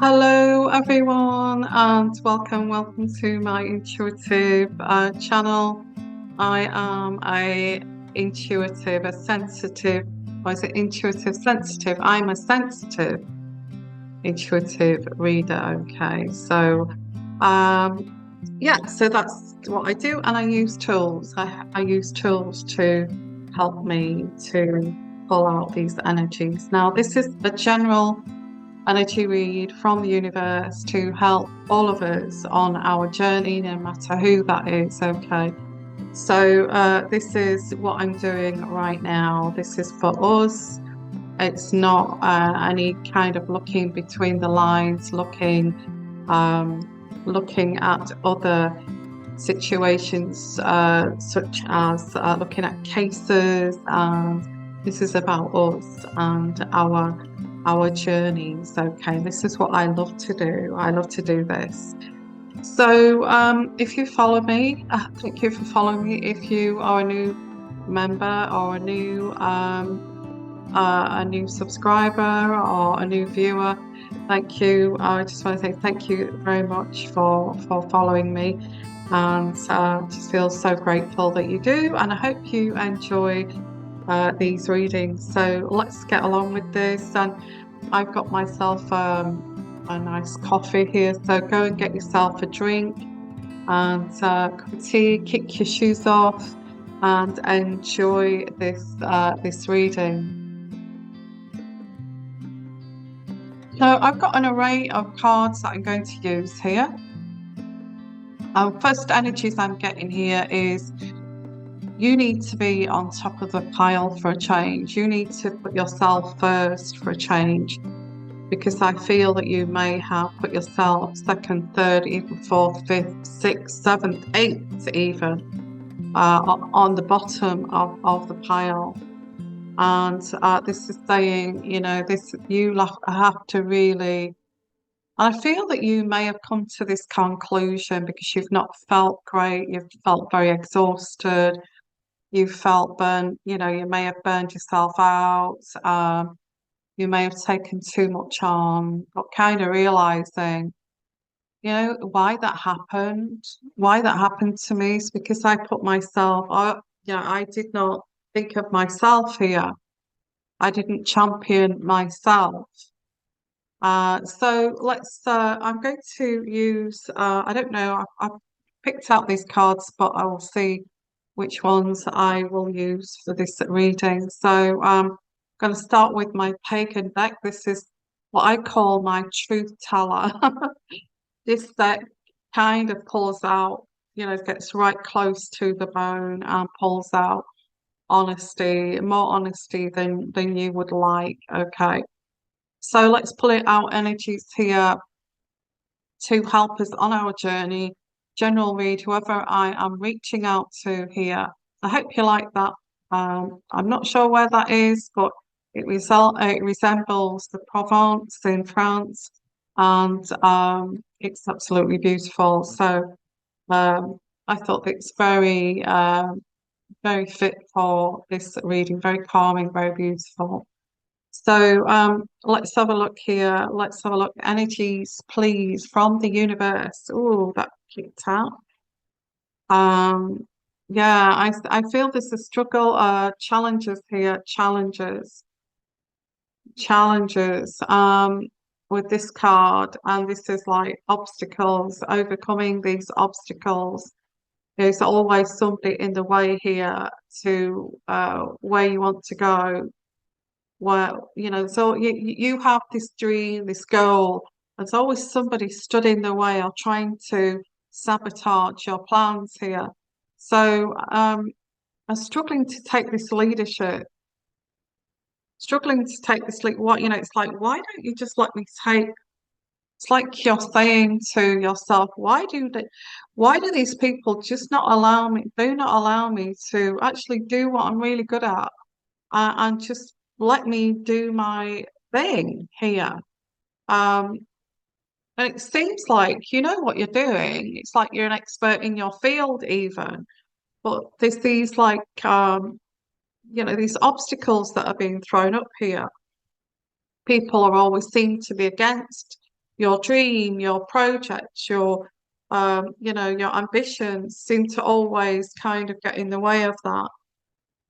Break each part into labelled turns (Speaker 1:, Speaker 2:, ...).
Speaker 1: Hello everyone and welcome to my intuitive channel. I am a sensitive, or is it intuitive sensitive? I'm a sensitive intuitive reader. Okay, so um yeah, so that's what I do, and I use tools. I use tools to help me to pull out these energies. Now, this is a general energy read from the universe to help all of us on our journey, no matter who that is. Okay. So, this is what I'm doing right now. This is for us. It's not any kind of looking between the lines, um, looking at other situations, such as looking at cases, and this is about us and our journeys. Okay, this is what I love to do. I love to do this. So, if you follow me, thank you for following me. If you are a new member or a new subscriber or a new viewer, thank you. I just want to say thank you very much for following me, and just feel so grateful that you do. And I hope you enjoy these readings. So let's get along with this. And I've got myself a nice coffee here, so go and get yourself a drink and cup of tea, kick your shoes off, and enjoy this reading. So I've got an array of cards that I'm going to use here. First energies I'm getting here is you need to be on top of the pile for a change. You need to put yourself first for a change, because I feel that you may have put yourself second, third, even fourth, fifth, sixth, seventh, eighth, even on the bottom of the pile. And this is saying, you have to really. I feel that you may have come to this conclusion because you've not felt great, you've felt very exhausted, you felt burnt, you may have burned yourself out, you may have taken too much on, but kind of realizing, why that happened to me is because I put myself, I did not think of myself here. I didn't champion myself. I'm going to use, I don't know, I've picked out these cards, but I will see which ones I will use for this reading. So I'm going to start with my pagan deck. This is what I call my truth teller. This deck kind of pulls out, gets right close to the bone and pulls out honesty, more honesty than you would like. Okay. So let's pull it out energies here to help us on our journey. General read, whoever I am reaching out to here. I hope you like that. I'm not sure where that is, but it resembles the Provence in France, and it's absolutely beautiful. So I thought it's very fit for this reading, very calming, very beautiful. So let's have a look here. Let's have a look. Energies, please, from the universe. Oh, that kicked out. Um, yeah, I feel there's a struggle, challenges here, challenges with this card, and this is like obstacles, overcoming these obstacles. There's always somebody in the way here to where you want to go. Well, so you have this dream, this goal. There's always somebody stood in the way or trying to sabotage your plans here. So I'm struggling to take this leadership, struggling to take this lead. It's like, why don't you just let me take? It's like you're saying to yourself, why do these people just not allow me, do not allow me to actually do what I'm really good at? And just let me do my thing here. And it seems like you know what you're doing. It's like you're an expert in your field, even. But there's these these obstacles that are being thrown up here. People are always seem to be against. your dream, your project, your ambitions seem to always kind of get in the way of that.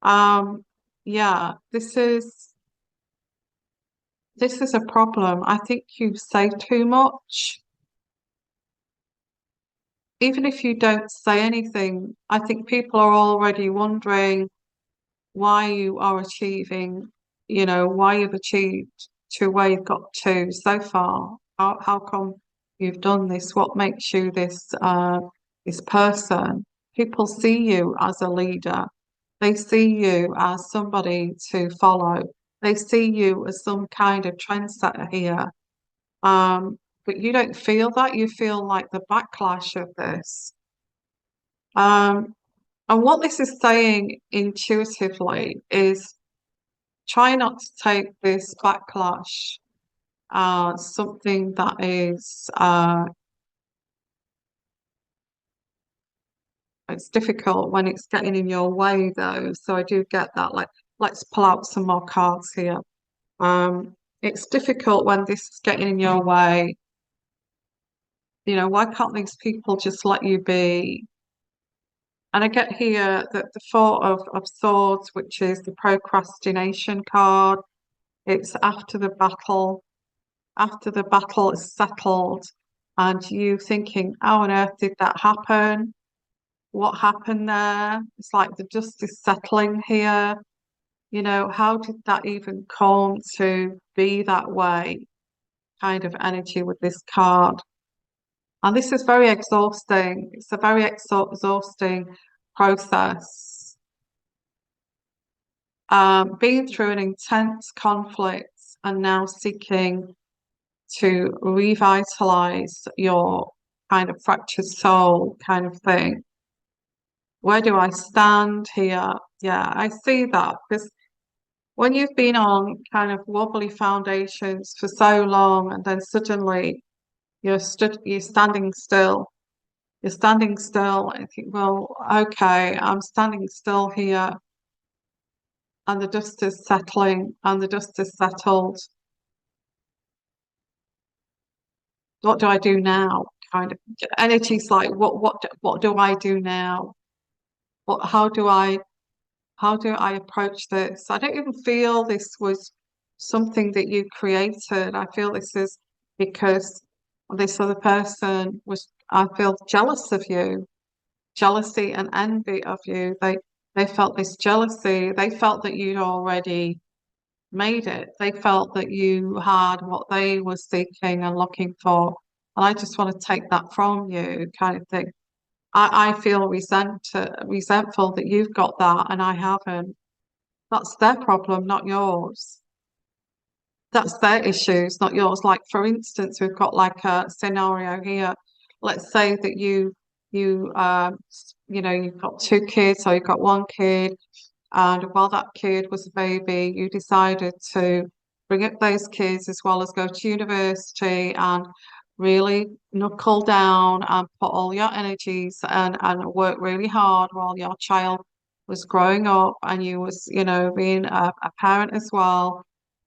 Speaker 1: Um, yeah, this is a problem. I think you say too much. Even if you don't say anything, I think people are already wondering why you are achieving, why you've achieved to where you've got to so far. How come you've done this? What makes you this person? People see you as a leader. They see you as somebody to follow. They see you as some kind of trendsetter here. But you don't feel that. You feel like the backlash of this. Um, and what this is saying intuitively is try not to take this backlash something that is it's difficult when it's getting in your way though. So I do get that. Like, let's pull out some more cards here. It's difficult when this is getting in your way. Why can't these people just let you be? And I get here that the Four of Swords, which is the procrastination card, it's after the battle is settled, and you thinking, how on earth did that happen? What happened there? It's like the dust is settling here. How did that even come to be that way? Kind of energy with this card. And this is very exhausting. It's a very exhausting process. Being through an intense conflict and now seeking to revitalize your kind of fractured soul kind of thing. Where do I stand here? Yeah, I see that because when you've been on kind of wobbly foundations for so long and then suddenly you're standing still. You're standing still. I think, well, okay, I'm standing still here and the dust is settling and the dust is settled. What do I do now? Kind of energy's like, what do I do now? What how do I approach this? I don't even feel this was something that you created. I feel this is because this other person I feel jealous of you, jealousy and envy of you. They felt this jealousy. They felt that you'd already made it. They felt that you had what they were seeking and looking for. And I just want to take that from you, kind of thing. I feel resentful that you've got that and I haven't. That's their problem, not yours. That's their issues, not yours. Like for instance, we've got like a scenario here. Let's say that you've got two kids or you've got one kid, and while that kid was a baby, you decided to bring up those kids as well as go to university and really knuckle down and put all your energies and work really hard while your child was growing up and you was, being a parent as well.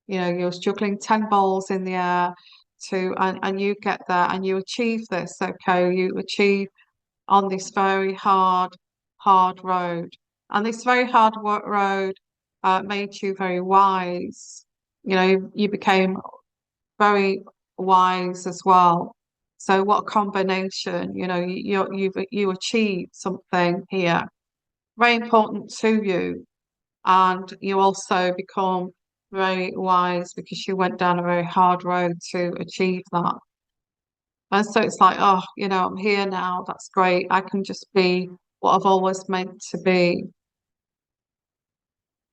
Speaker 1: You're juggling 10 balls in the air and you get there and you achieve this, okay? You achieve on this very hard road. And this very hard road made you very wise. You became very wise as well. So what combination? You achieved something here very important to you, and you also become very wise because you went down a very hard road to achieve that. And so it's like, oh, I'm here now. That's great. I can just be what I've always meant to be.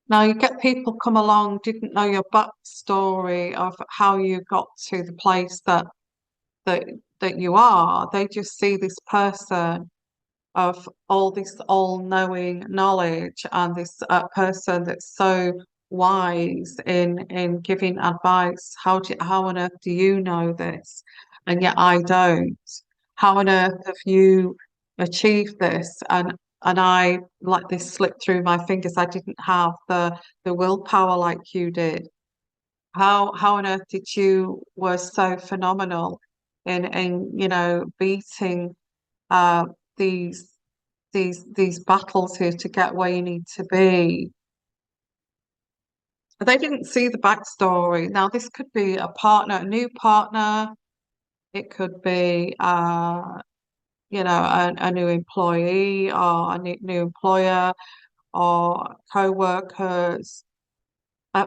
Speaker 1: Now you get people come along, didn't know your backstory of how you got to the place that that you are. They just see this person of all this all-knowing knowledge and this person that's so wise in giving advice. How on earth do you know this? And yet I don't. How on earth have you achieved this? And I let this slip through my fingers. I didn't have the willpower like you did. How on earth did you were so phenomenal in beating uh, these these battles here to get where you need to be. They didn't see the backstory. Now, this could be a partner, a new partner. It could be, a new employee or a new employer or co-workers.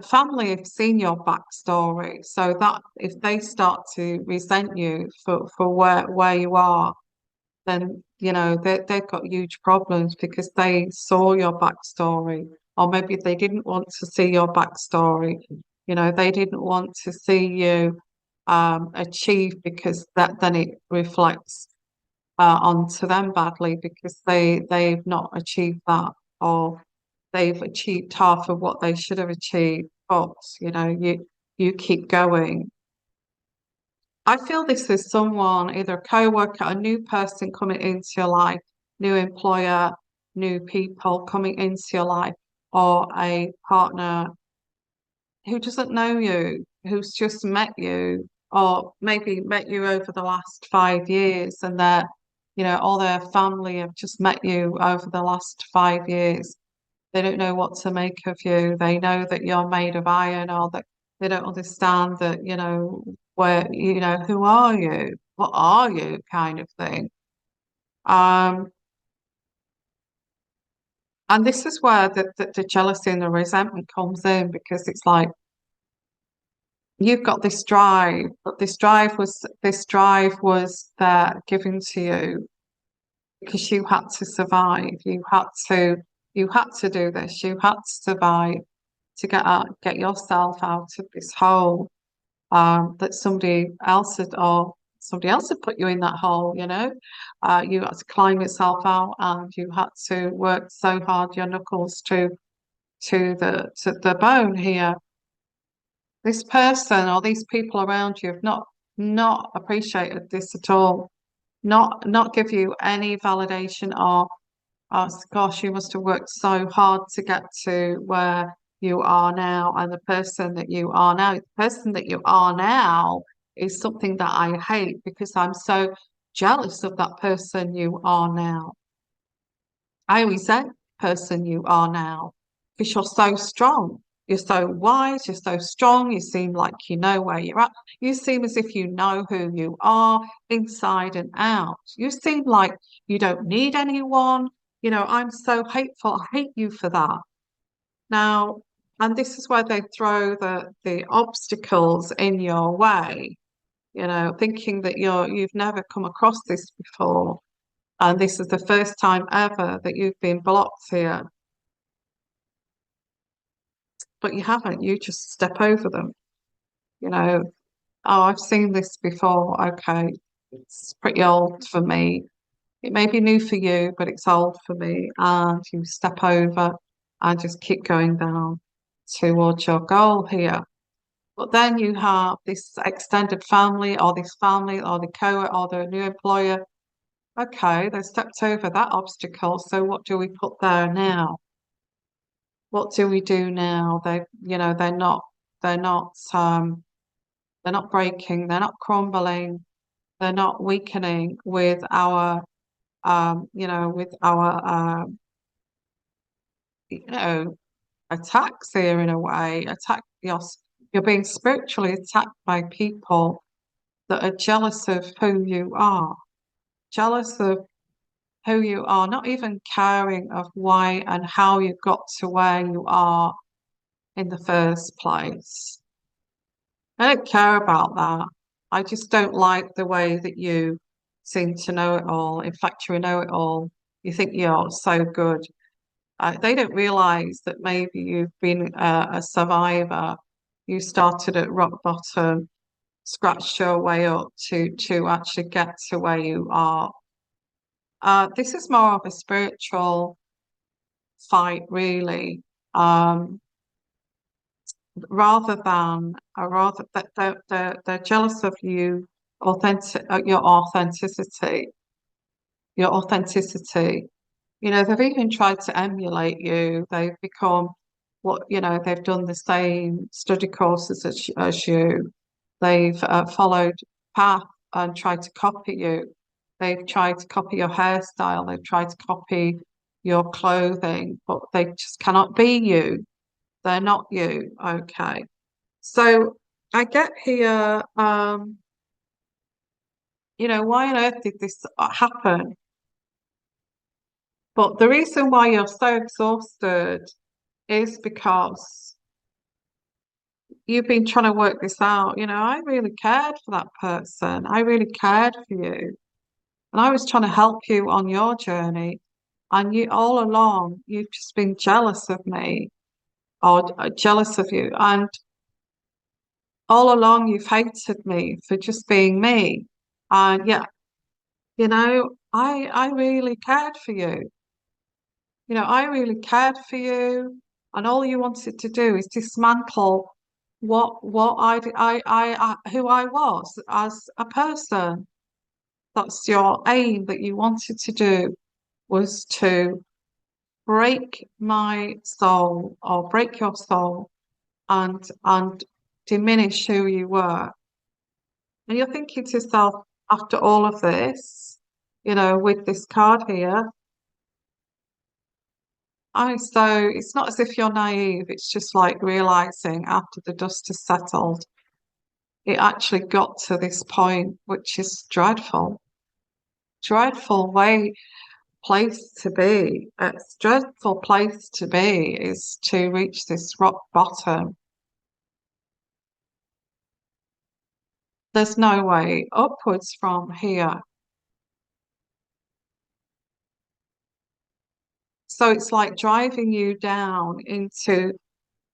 Speaker 1: Family have seen your backstory, so that if they start to resent you for where you are, then they've got huge problems because they saw your backstory, or maybe they didn't want to see your backstory. They didn't want to see you achieve, because that then it reflects onto them badly because they've not achieved that, or they've achieved half of what they should have achieved. But you keep going. I feel this is someone, either a co-worker, a new person coming into your life, new employer, new people coming into your life, or a partner who doesn't know you, who's just met you, or maybe met you over the last 5 years, and all their family have just met you over the last 5 years. They don't know what to make of you. They know that you're made of iron, or that they don't understand that, who are you? What are you, kind of thing. Um, and this is where the jealousy and the resentment comes in, because it's like you've got this drive, but this drive was there given to you because you had to survive. You had to do this. You had to survive to get yourself out of this hole that somebody else had put you in that hole. You had to climb yourself out, and you had to work so hard, your knuckles to the bone here. This person or these people around you have not appreciated this at all. Not give you any validation, or oh gosh, you must have worked so hard to get to where you are now, and the person that you are now. The person that you are now is something that I hate, because I'm so jealous of that person you are now. I resent the person you are now because you're so strong. You're so wise, you're so strong, you seem like you know where you're at. You seem as if you know who you are inside and out. You seem like you don't need anyone. I'm so hateful. I hate you for that. Now, and this is where they throw the obstacles in your way, thinking that you've never come across this before. And this is the first time ever that you've been blocked here. But you haven't, you just step over them. Oh, I've seen this before. Okay, it's pretty old for me. It may be new for you, but it's old for me. And you step over and just keep going down towards your goal here. But then you have this extended family, or this family, or the co or the new employer. Okay, they stepped over that obstacle. So what do we put there now? What do we do now? They're not breaking, they're not crumbling, they're not weakening with our you know, attacks here in a way. You're being spiritually attacked by people that are jealous of who you are, jealous of who you are, not even caring of why and how you got to where you are in the first place. I don't care about that. I just don't like the way that you seem to know it all. In fact, you know it all. You think you're so good. They don't realize that maybe you've been a survivor. You started at rock bottom, scratched your way up to actually get to where you are. This is more of a spiritual fight, really. Um, rather that they're jealous of your authenticity. They've even tried to emulate you. They've become they've done the same study courses as you. They've followed path and tried to copy you. They've tried to copy your hairstyle. They've tried to copy your clothing, but they just cannot be you. They're not you. Okay. So I get here, why on earth did this happen? But the reason why you're so exhausted is because you've been trying to work this out. I really cared for that person. I really cared for you. And I was trying to help you on your journey. And you all along, you've just been jealous of me or jealous of you. And all along, you've hated me for just being me. And yeah, I really cared for you. I really cared for you. And all you wanted to do is dismantle what who I was as a person. That's your aim that you wanted to do was to break my soul or break your soul and diminish who you were. And you're thinking to yourself, after all of this, with this card here, so it's not as if you're naive, it's just like realizing after the dust has settled, it actually got to this point, which is dreadful. Dreadful place to be. A dreadful place to be is to reach this rock bottom. There's no way upwards from here. So it's like driving you down into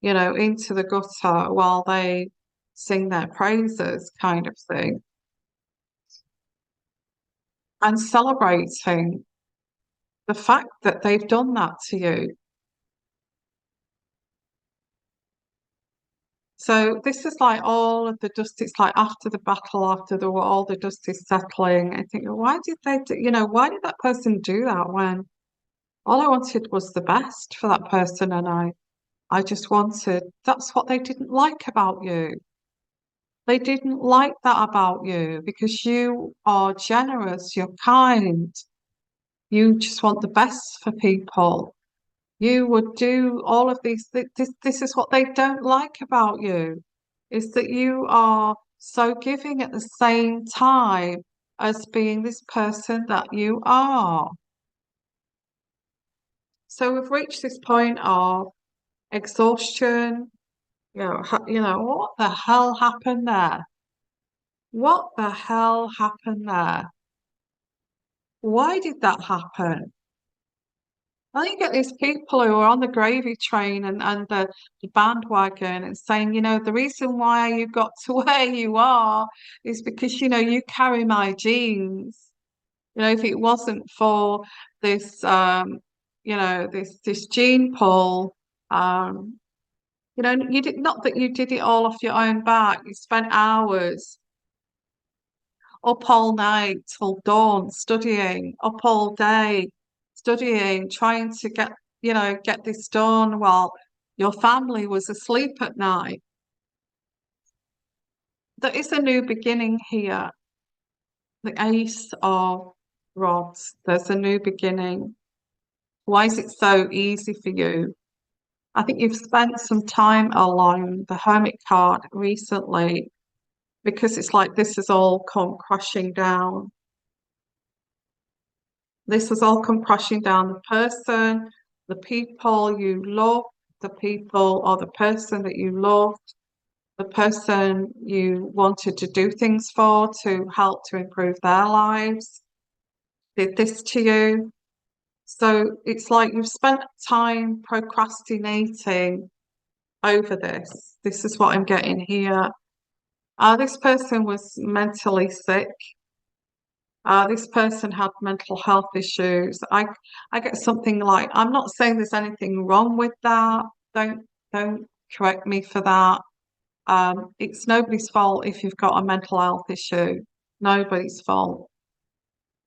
Speaker 1: the gutter while they sing their praises kind of thing. And celebrating the fact that they've done that to you. So this is like all of the dust. It's like after the battle, after all the dust is settling. I think, why did why did that person do that when all I wanted was the best for that person, and I just wanted. That's what they didn't like about you. They didn't like that about you because you are generous, you're kind, you just want the best for people. You would do all of these. This is what they don't like about you, is that you are so giving at the same time as being this person that you are. So we've reached this point of exhaustion. What the hell happened there? What the hell happened there? Why did that happen? I think get these people who are on the gravy train and the bandwagon and saying, the reason why you got to where you are is because, you carry my genes. If it wasn't for this, this gene pool, you did not that you did it all off your own back. You spent hours up all night till dawn studying, up all day studying, trying to get this done while your family was asleep at night. There is a new beginning here. The Ace of Rods. There's a new beginning. Why is it so easy for you? I think you've spent some time alone, the Hermit card recently, because it's like this has all come crashing down. This has all come crashing down. The person, the people you love, the people or the person that you loved, the person you wanted to do things for to help to improve their lives, did this to you. So it's like you've spent time procrastinating over this. This is what I'm getting here. This person was mentally sick. This person had mental health issues. I get something like, I'm not saying there's anything wrong with that. Don't correct me for that. It's nobody's fault if you've got a mental health issue. Nobody's fault.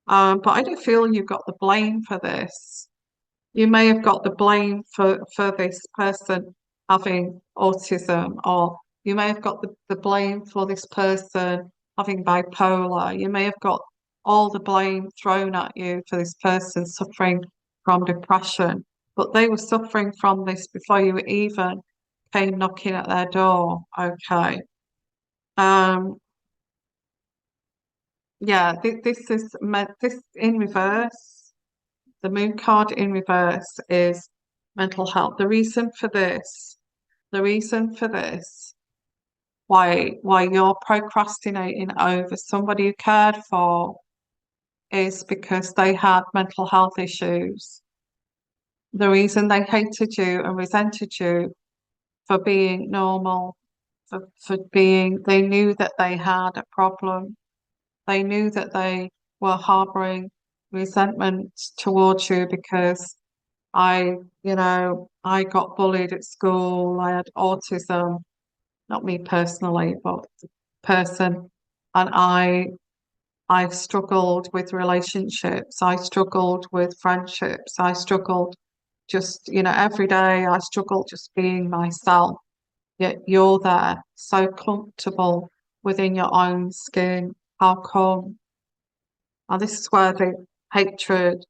Speaker 1: But I do feel you've got the blame for this. You may have got the blame for this person having autism, or you may have got the blame for this person having bipolar. You may have got all the blame thrown at you for this person suffering from depression, but they were suffering from this before you even came knocking at their door. Okay. Um, yeah, this is this in reverse. The moon card in reverse is mental health. The reason for this, why you're procrastinating over somebody you cared for is because they had mental health issues. The reason they hated you and resented you for being normal, for being, they knew that they had a problem. They knew that they were harboring resentment towards you because I got bullied at school. I had autism, not me personally, but the person, and I struggled with relationships. I struggled with friendships. I struggled just, every day I struggled just being myself. Yet you're there, so comfortable within your own skin. How come? And this is where the hatred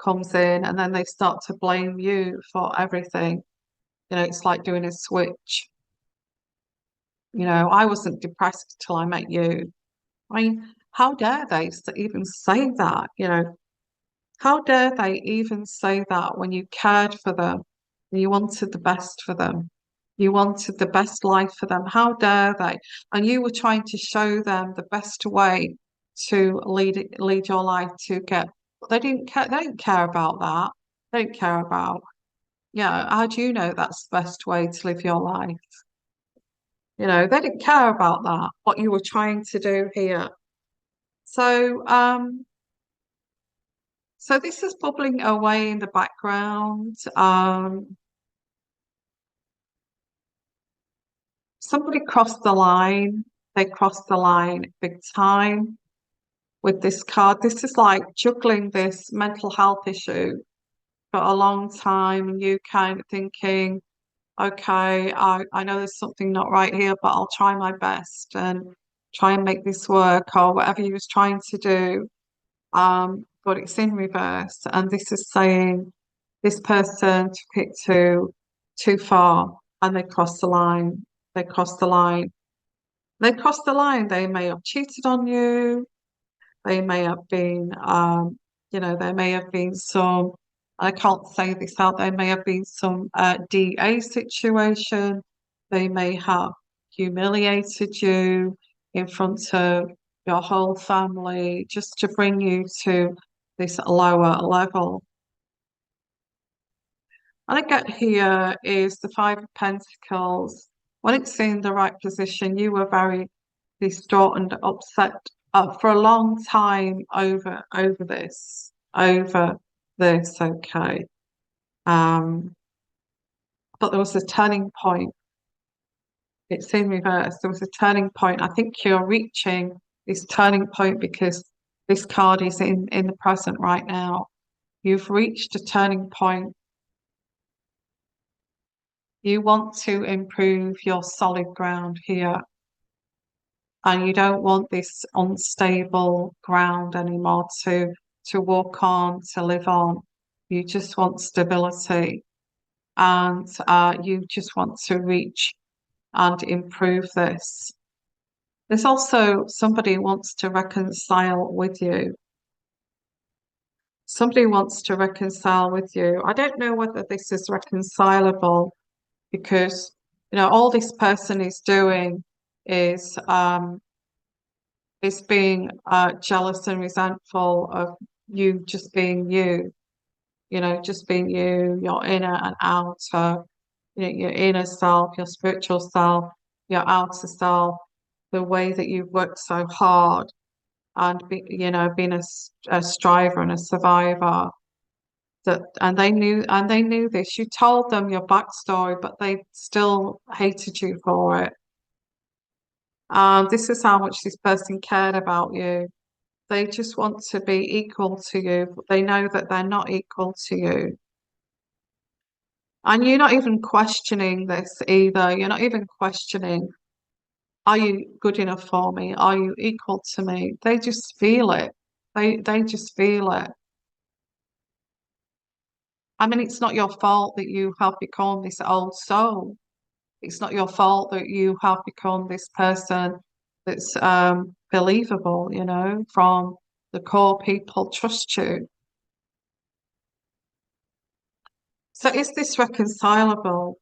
Speaker 1: comes in, and then they start to blame you for everything. It's like doing a switch. I wasn't depressed till I met you. I mean, how dare they even say that? How dare they even say that when you cared for them, and you wanted the best for them, you wanted the best life for them? How dare they? And you were trying to show them the best way to lead your life to get. But they didn't care. They didn't care about that. They didn't care about. Yeah, how do you know that's the best way to live your life? They didn't care about that. What you were trying to do here. So, so this is bubbling away in the background. Somebody crossed the line. They crossed the line big time with this card. This is like juggling this mental health issue for a long time, and you kind of thinking, okay, I know there's something not right here, but I'll try my best and try and make this work, or whatever you was trying to do. But it's in reverse, and this is saying this person took it too far, and they crossed the line. They crossed the line. They crossed the line. They may have cheated on you. They may have been, there may have been some, I can't say this out, there may have been some DA situation. They may have humiliated you in front of your whole family just to bring you to this lower level. And I get here is the Five of Pentacles. When it's in the right position, you were very distraught and upset for a long time over this, okay. But there was a turning point. It's in reverse. There was a turning point. I think you're reaching this turning point because this card is in the present right now. You've reached a turning point. You want to improve your solid ground here. And you don't want this unstable ground anymore to walk on, to live on. You just want stability, and you just want to reach and improve this. There's also somebody who wants to reconcile with you. Somebody wants to reconcile with you. I don't know whether this is reconcilable because, all this person is doing is being jealous and resentful of you just being you, just being you, your inner and outer, your inner self, your spiritual self, your outer self, the way that you've worked so hard and being a striver and a survivor. And they knew this. You told them your backstory, but they still hated you for it. This is how much this person cared about you. They just want to be equal to you, but they know that they're not equal to you. And you're not even questioning this either. You're not even questioning Are you good enough for me? Are you equal to me? They just feel it. They just feel it. I mean, it's not your fault that you have become this old soul. It's not your fault that you have become this person that's believable, from the core people trust you. So is this reconcilable?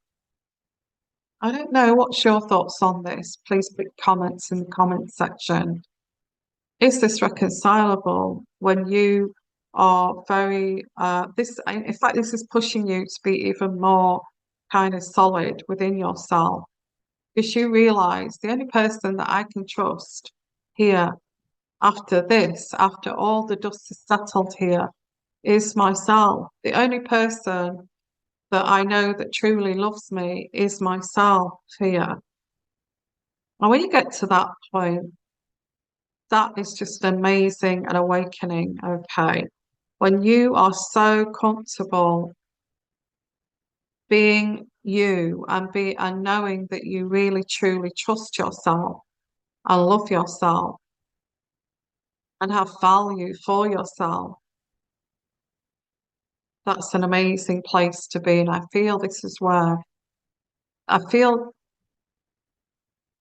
Speaker 1: I don't know. What's your thoughts on this? Please put comments in the comment section. Is this reconcilable when you are very, in fact, this is pushing you to be even more kind of solid within yourself because you realize the only person that I can trust here after this, after all the dust is settled here, is myself. The only person that I know that truly loves me is myself here. And when you get to that point, that is just amazing and awakening, okay? When you are so comfortable being you and knowing that you really truly trust yourself and love yourself and have value for yourself, that's an amazing place to be. And I feel this is where I feel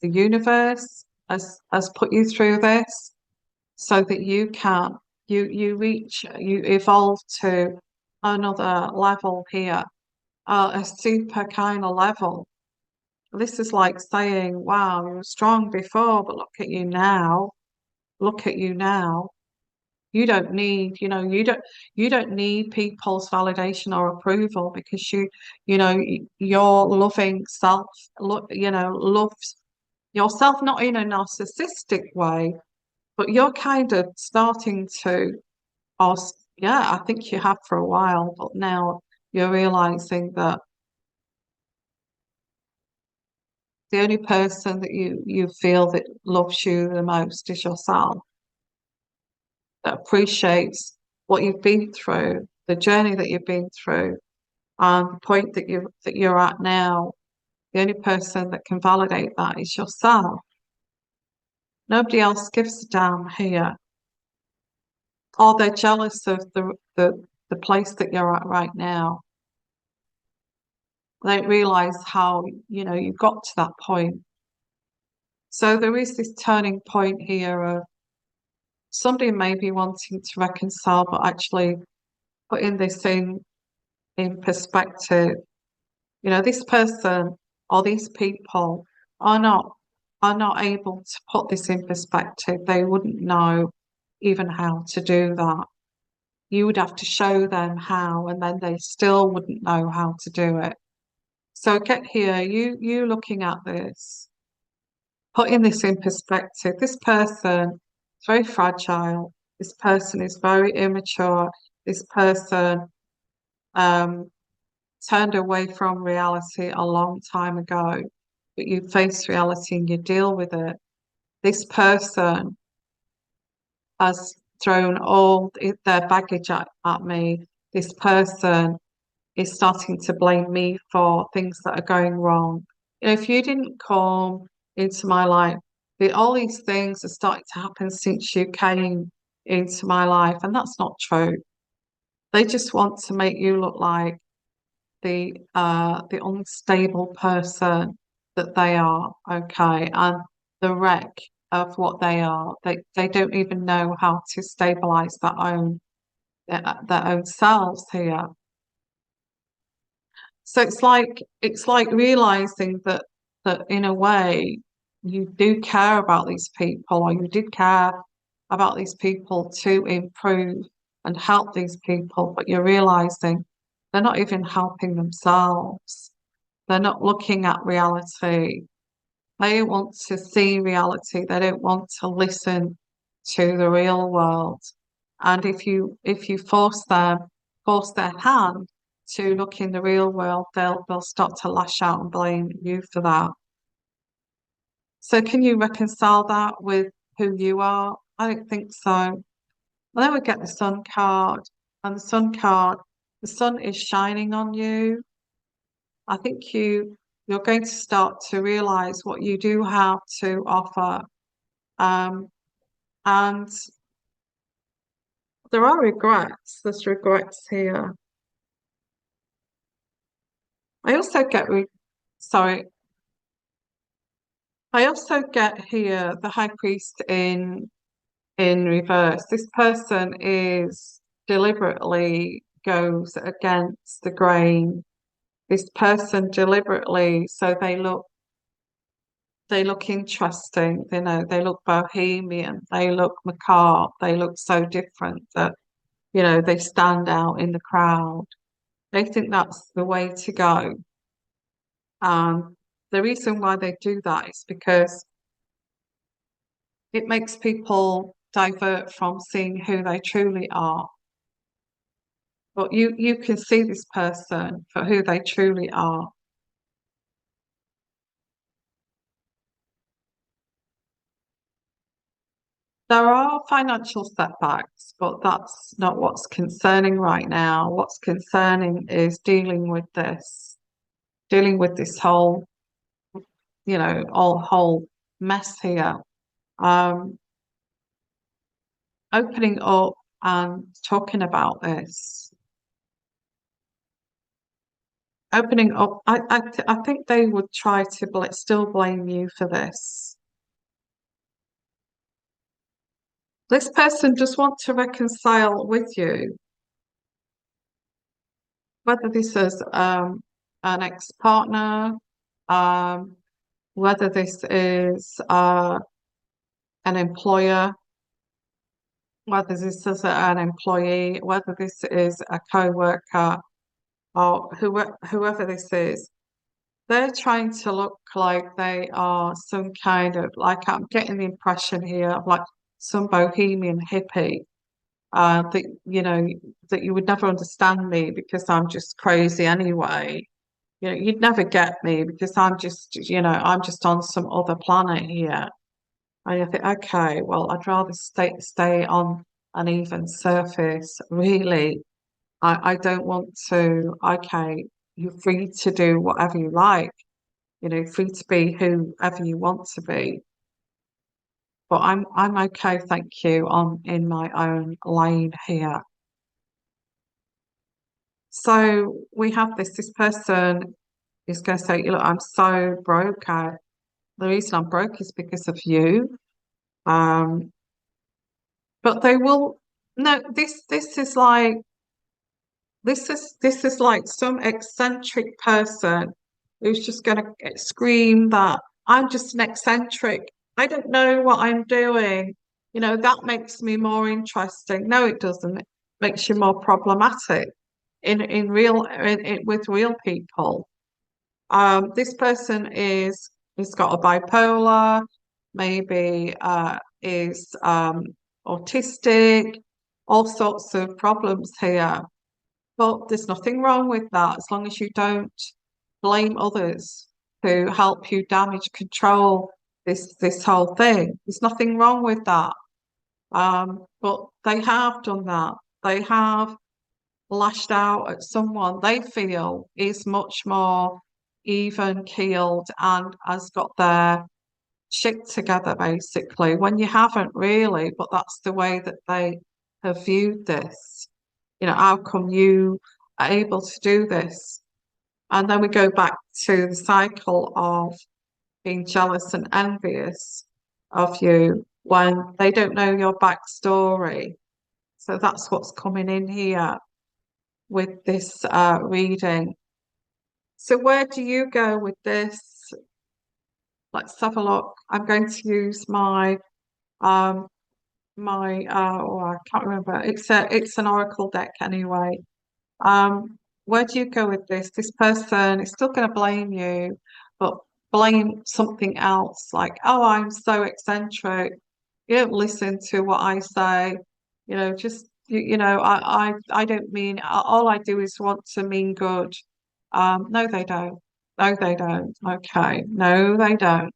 Speaker 1: the universe has put you through this so that you evolve to another level here, a super kind of level. This is like saying, wow, you were strong before, but look at you now. Look at you now. You don't need, you don't need people's validation or approval because your loving self, loves yourself, not in a narcissistic way, but you're kind of starting to, or yeah, I think you have for a while, but now you're realizing that the only person that you feel that loves you the most is yourself, that appreciates what you've been through, the journey that you've been through, and the point that you're at now. The only person that can validate that is yourself. Nobody else gives a damn here. Or they're jealous of the place that you're at right now. They don't realize how, you got to that point. So there is this turning point here of somebody may be wanting to reconcile, but actually putting this in perspective. This person or these people are not are not able to put this in perspective. They wouldn't know even how to do that. You would have to show them how, and then they still wouldn't know how to do it. So get here, you looking at this, putting this in perspective. This person is very fragile. This person is very immature. This person um, turned away from reality a long time ago, but you face reality and you deal with it. This person has thrown all their baggage at me. This person is starting to blame me for things that are going wrong. If you didn't come into my life, all these things are starting to happen since you came into my life, and that's not true. They just want to make you look like the unstable person that they are, okay, and the wreck of what they are. They don't even know how to stabilize their own selves here. So it's like realizing that in a way you do care about these people, or you did care about these people to improve and help these people, but you're realizing they're not even helping themselves. They're not looking at reality. They don't want to see reality. They don't want to listen to the real world. And if you force their hand to look in the real world, they'll start to lash out and blame you for that. So can you reconcile that with who you are? I don't think so. And then we get the sun card, and the sun is shining on you. I think you're going to start to realize what you do have to offer. Um, and there are regrets. There's regrets here. I also get, sorry, I also get here the High Priest in reverse. This person is deliberately goes against the grain. This person deliberately, so they look interesting, you know, they look bohemian, they look macabre, they look so different that, you know, they stand out in the crowd. They think that's the way to go. The reason why they do that is because it makes people divert from seeing who they truly are. But you can see this person for who they truly are. There are financial setbacks, but that's not what's concerning right now. What's concerning is dealing with this whole, you know, whole mess here. Um, Opening up and talking about this. Opening up, I think they would try to still blame you for this. This person just wants to reconcile with you, whether this is an ex-partner, um, whether this is an employer, whether this is an employee, whether this is a co-worker, or whoever this is. They're trying to look like they are some kind of, like, I'm getting the impression here of like some bohemian hippie, that, you know, that you would never understand me because I'm just crazy anyway. You know, you'd never get me because I'm just, you know, I'm just on some other planet here. And I think, okay, well, I'd rather stay on an even surface. Really, I don't want to. Okay, you're free to do whatever you like. You know, free to be whoever you want to be. But I'm okay, thank you. I'm in my own lane here. So we have this person is going to say, look, I'm so broke. The reason I'm broke is because of you. Um, but they will no, this is like this is like some eccentric person who's just going to scream that I'm just an eccentric. I don't know what I'm doing. You know, that makes me more interesting. No, it doesn't. It makes you more problematic with real people. This person is got a bipolar, maybe is autistic, all sorts of problems here. But there's nothing wrong with that as long as you don't blame others to help you damage control this whole thing. There's nothing wrong with that. But they have done that. They have lashed out at someone they feel is much more even keeled and has got their shit together, basically, when you haven't really, but that's the way that they have viewed this. You know, how come you are able to do this? And then we go back to the cycle of being jealous and envious of you when they don't know your backstory. So that's what's coming in here with this reading. So where do you go with this? Let's have a look. I'm going to use um oh, I can't remember. It's an oracle deck anyway. Where do you go with this? This person is still going to blame you, but blame something else, like, oh, I'm so eccentric. You don't listen to what I say. You know, just you know, I don't mean, all I do is want to mean good. No, they don't. No, they don't. Okay. No, they don't.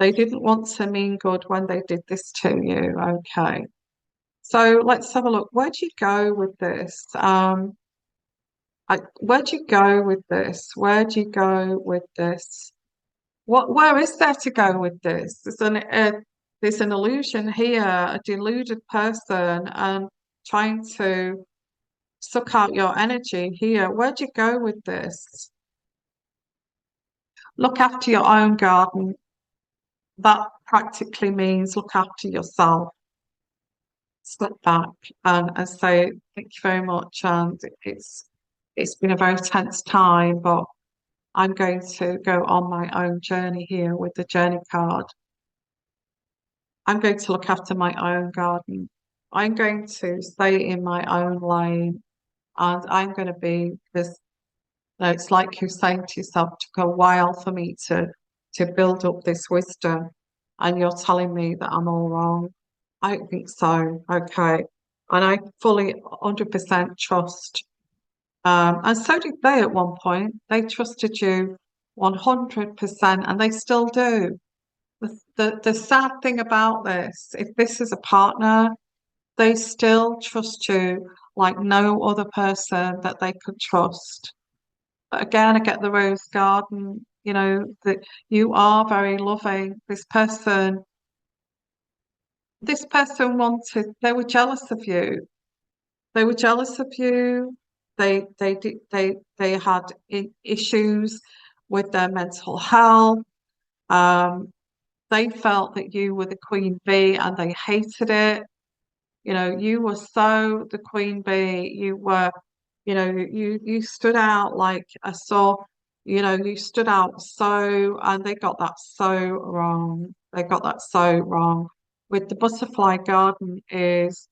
Speaker 1: They didn't want to mean good when they did this to you. Okay. So let's have a look. Where do you go with this? Where do you go with this? Where do you go with this? Where is there to go with this? There's an illusion here, a deluded person, and trying to suck out your energy here. Where do you go with this? Look after your own garden. That practically means look after yourself. Step back and say thank you very much. And it's been a very tense time, but I'm going to go on my own journey here with the journey card. I'm going to look after my own garden. I'm going to stay in my own lane, and I'm going to be this. It's like you're saying to yourself, it took a while for me to build up this wisdom, and you're telling me that I'm all wrong. I don't think so. Okay. And I fully 100% trust. And so did they at one point. They trusted you 100%, and they still do. The sad thing about this, if this is a partner, they still trust you like no other person that they could trust. But again, I get the rose garden, that you are very loving. This person they were jealous of you. They were jealous of you. They had issues with their mental health. Um, they felt that you were the queen bee and they hated it. You were so the queen bee. You stood out like a sore, you stood out so, and they got that so wrong. They got that so wrong. With the butterfly garden is,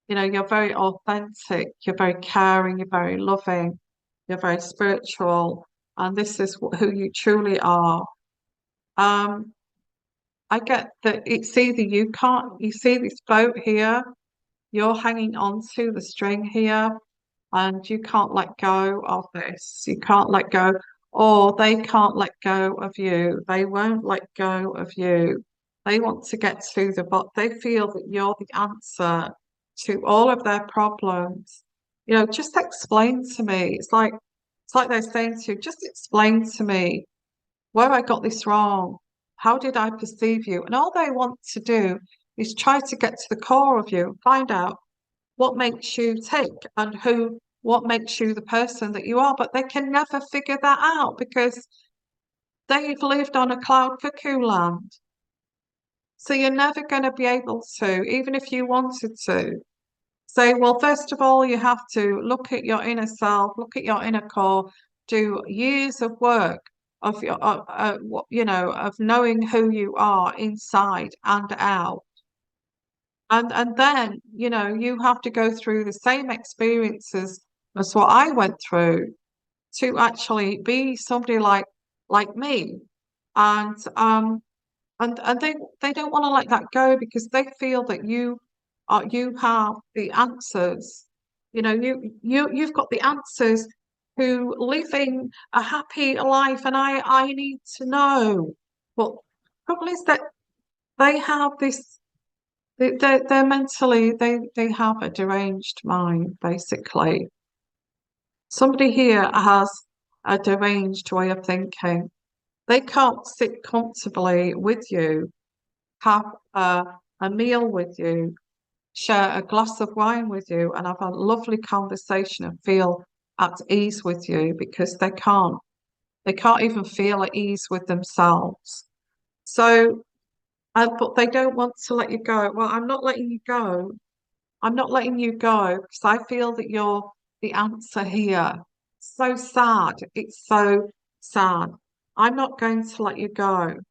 Speaker 1: you're very authentic, you're very caring, you're very loving, you're very spiritual, and this is who you truly are. Um, I get that it's either you see this boat here, you're hanging on to the string here, and you can't let go of this. You can't let go, or they can't let go of you. They won't let go of you. They want to get to they feel that you're the answer to all of their problems. Just explain to me. It's like they're saying to you, just explain to me where I got this wrong. How did I perceive you? And all they want to do is try to get to the core of you and find out what makes you tick and what makes you the person that you are. But they can never figure that out because they've lived on a cloud cuckoo land. So you're never going to be able to, even if you wanted to, say, well, first of all, you have to look at your inner self, look at your inner core, do years of work of of knowing who you are inside and out. And then, you have to go through the same experiences as what I went through to actually be somebody like me. And and they don't want to let that go because they feel that you have the answers. You've got the answers to living a happy life, and I need to know. But the problem is that they have this they're mentally they have a deranged mind, basically. Somebody here has a deranged way of thinking. They can't sit comfortably with you, have a meal with you, share a glass of wine with you, and have a lovely conversation and feel at ease with you because they can't. They can't even feel at ease with themselves. So, but they don't want to let you go. Well, I'm not letting you go. I'm not letting you go because I feel that you're the answer here. So sad. It's so sad. I'm not going to let you go. And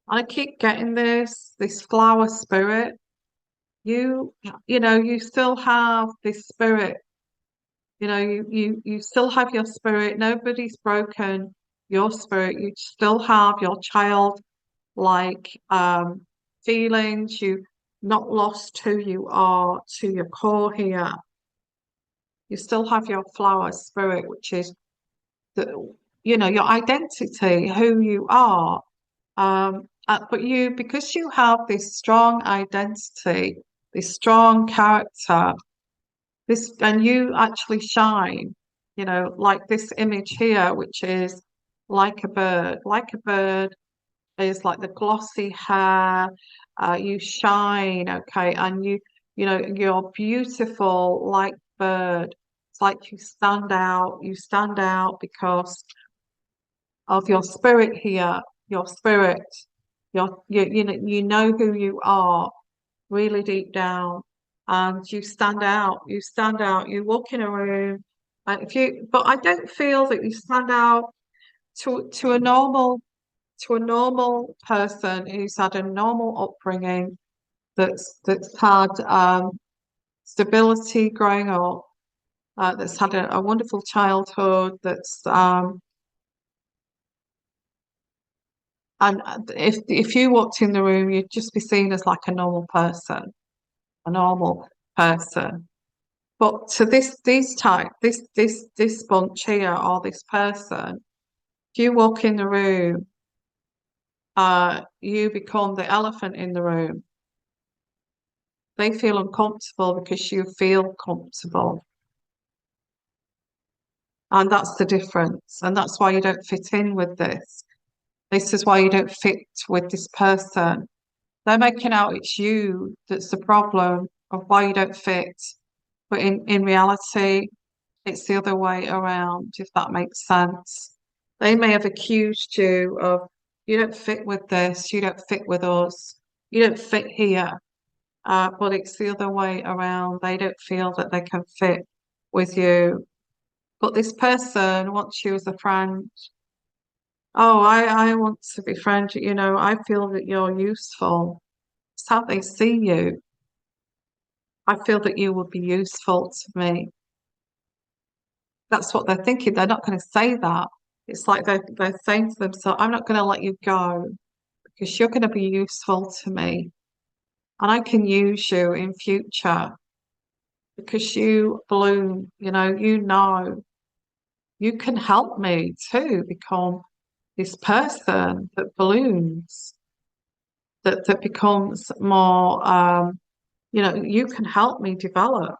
Speaker 1: I keep getting this flower spirit. You still have this spirit. You still have your spirit. Nobody's broken your spirit. You still have your child like feelings. You've not lost who you are to your core here. You still have your flower spirit, which is your identity, who you are. But because you have this strong identity, this strong character, This, and you actually shine, like this image here, which is like a bird. Like a bird is like the glossy hair. You shine, okay, and you're beautiful like bird. It's like you stand out. You stand out because of your spirit here. Your spirit. You know who you are really deep down, and you stand out. You stand out. You walk in a room, and but I don't feel that you stand out to a normal person who's had a normal upbringing, that's had stability growing up, that's had a wonderful childhood, and if you walked in the room, you'd just be seen as like a normal person. But to this bunch here, or this person, if you walk in the room, you become the elephant in the room. They feel uncomfortable because you feel comfortable. And that's the difference. And that's why you don't fit in with this. This is why you don't fit with this person. They're making out it's you that's the problem of why you don't fit. But in reality, it's the other way around, if that makes sense. They may have accused you of, you don't fit with this, you don't fit with us, you don't fit here. But it's the other way around. They don't feel that they can fit with you. But this person wants you as a friend. Oh, I want to be friends. I feel that you're useful. It's how they see you. I feel that you would be useful to me. That's what they're thinking. They're not going to say that. It's like they're saying to themselves, I'm not going to let you go because you're going to be useful to me. And I can use you in future because you bloom, you can help me too become this person that blooms, that becomes more, you can help me develop.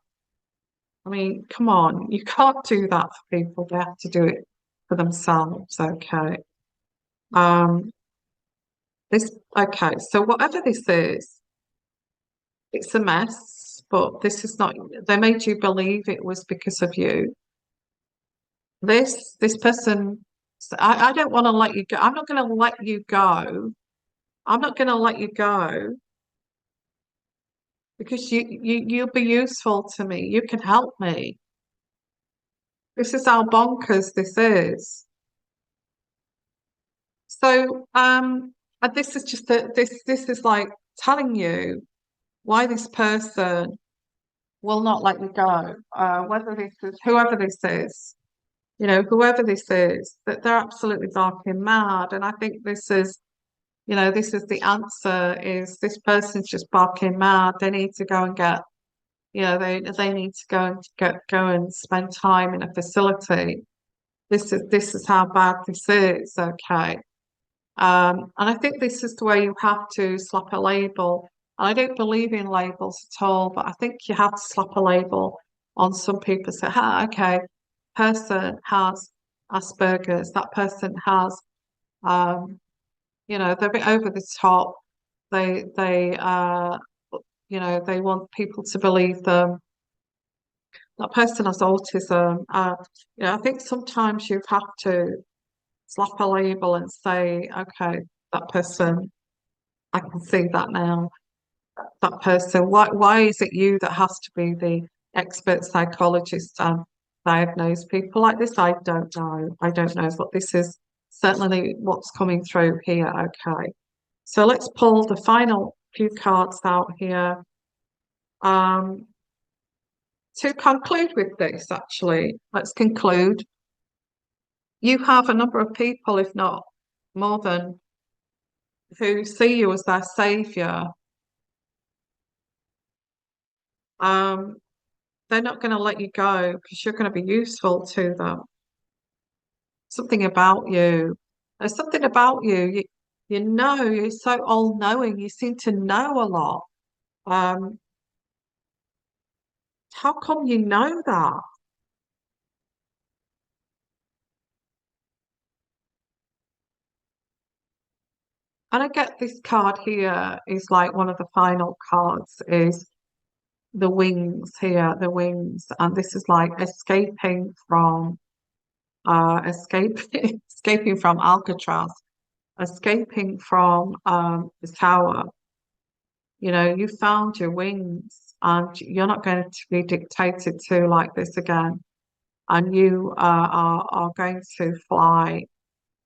Speaker 1: I mean, come on, you can't do that for people. They have to do it for themselves, okay? Um, okay, so whatever this is, it's a mess, but this is not, they made you believe it was because of you. This person, I don't want to let you go. I'm not going to let you go. I'm not going to let you go because you'll be useful to me. You can help me. This is how bonkers this is. So, and this is just this is like telling you why this person will not let you go. Whether this is whoever this is, whoever this is, that they're absolutely barking mad. And I think this is the answer: is this person's just barking mad. They need to go and get, they need to go and go and spend time in a facility. This is how bad this is. Okay. And I think this is the way you have to slap a label. And I don't believe in labels at all, but I think you have to slap a label on some people. Say, okay, person has Asperger's. That person has, um, they're a bit over the top. They they want people to believe them. That person has autism. I think sometimes you have to slap a label and say, okay, that person, I can see that now. That person, why is it you that has to be the expert psychologist and diagnose people like this? I don't know. I don't know, but this is certainly what's coming through here. Okay. So let's pull the final few cards out here. Um, to conclude with this, actually, let's conclude. You have a number of people, if not more than, who see you as their savior. Um, they're not going to let you go because you're going to be useful to them. Something about you. There's something about you. You're so all-knowing. You seem to know a lot. Um, How come you know that? And I get this card here is like one of the final cards is the wings here, the wings. And this is like escaping from escaping from Alcatraz, escaping from the tower. You know, you found your wings and you're not going to be dictated to like this again. And you are going to fly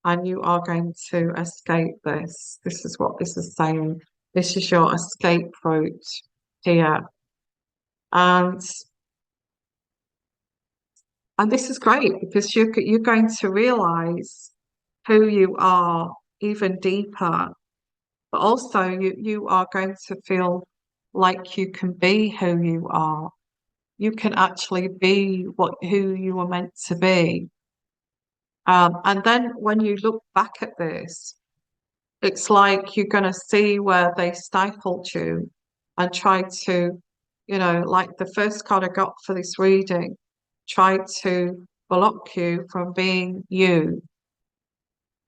Speaker 1: and you are going to escape this. This is what this is saying. This is your escape route here. And and this is great because you're going to realize who you are even deeper, but also you are going to feel like you can be who you are. You can actually be who you were meant to be. And then when you look back at this, it's like you're going to see where they stifled you and tried to, you know, like the first card I got for this reading, tried to block you from being you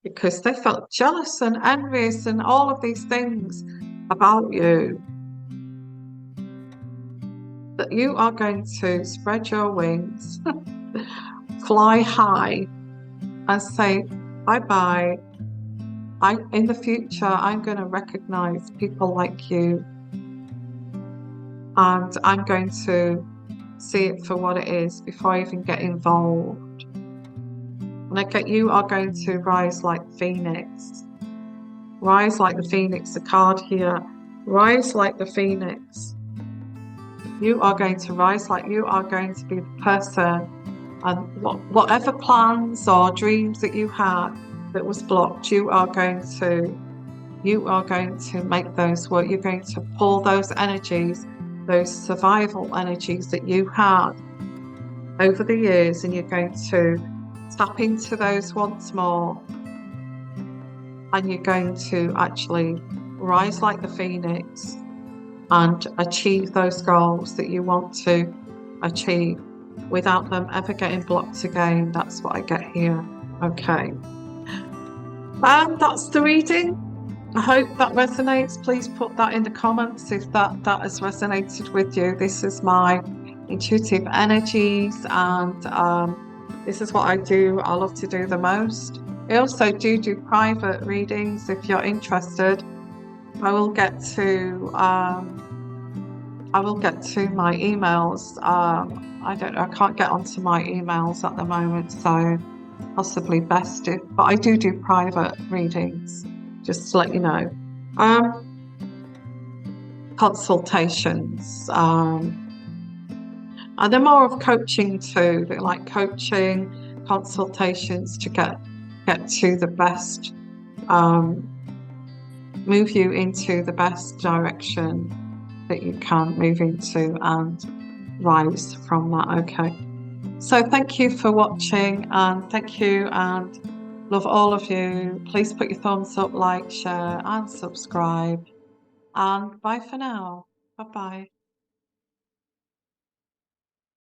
Speaker 1: because they felt jealous and envious and all of these things about you. That you are going to spread your wings, fly high, and say bye bye. In the future, I'm going to recognize people like you, and I'm going to see it for what it is before I even get involved. And I get you are going to rise like Phoenix. Rise like the Phoenix, the card here. Rise like the Phoenix. You are going to rise like you are going to be the person, and whatever plans or dreams that you had that was blocked, you are going to make those work. You're going to pull those energies, those survival energies that you had over the years, and you're going to tap into those once more, and you're going to actually rise like the Phoenix and achieve those goals that you want to achieve without them ever getting blocked again. That's what I get here. Okay. And that's the reading. I hope that resonates. Please put that in the comments if that has resonated with you. This is my intuitive energies, and this is what I do. I love to do the most. I also do private readings if you're interested. I will get to my emails. I don't know. I can't get onto my emails at the moment, so possibly best if. But I do private readings, just to let you know. Consultations. And they're more of coaching too. They're like coaching, consultations to get to the best. Move you into the best direction that you can move into and rise from that. Okay. So thank you for watching, and thank you, and love all of you. Please put your thumbs up, like, share, and subscribe. And bye for now. Bye-bye.